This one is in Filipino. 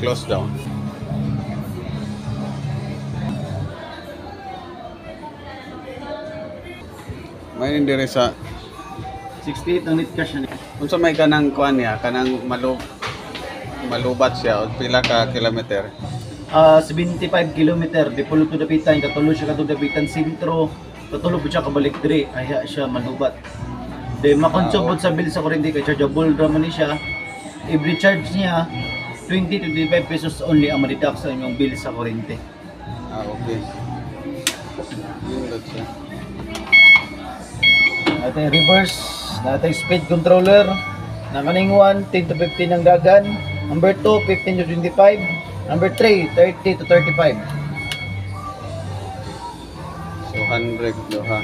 close down. May hindi sa 68 ang net cash niya. unsa may kanang kuan niya, kanang malubat siya o pila ka kilometer. 75 kilometer di pulo to dapitan, katulo siya kadto dapitan sentro, katulo po siya kabalik diri, aya siya manubat. De makonsumot sa bill sa kuryente kay chargeable ra man ni siya. Every charge niya 20 to 25 pesos only ang ma-deduct sa inyong bill sa kuryente. Okay. Yun lang siya. Natin reverse, natin speed controller, nakaning 1, 10 to 15 ang dagan, number 2, 15 to 25, number 3, 30 to 35. So 100 do ha.